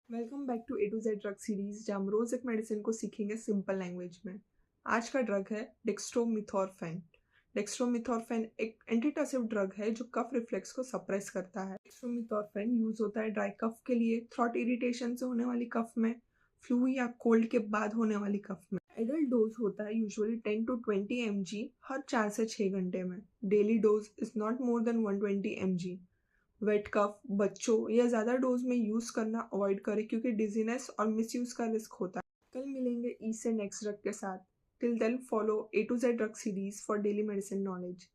Welcome back to A to Z drug series, जहाँ हम रोज एक मेडिसिन को सीखेंगे सिंपल लैंग्वेज में। आज का ड्रग है डेक्स्ट्रोमिथॉर्फेन। डेक्स्ट्रोमिथॉर्फेन एक एंटीटसिव ड्रग है जो कफ रिफ्लेक्स को सप्रेस करता है। डेक्स्ट्रोमिथॉर्फेन यूज होता है ड्राई कफ के लिए, थ्रॉट इरिटेशन से होने वाली कफ में, फ्लू या कोल्ड के बाद होने वाली कफ में। एडल्ट डोज होता है यूजुअली 10 to 20 mg हर 4 से 6 घंटे में। Daily dose is not more than 120 mg। Wet cough बच्चों या ज़्यादा डोज में यूज़ करना अवॉइड करें क्योंकि डिजीनेस और मिसयूज़ का रिस्क होता है। कल मिलेंगे ई से नेक्स्ट ड्रग के साथ। Till then follow A to Z drug series for daily medicine knowledge.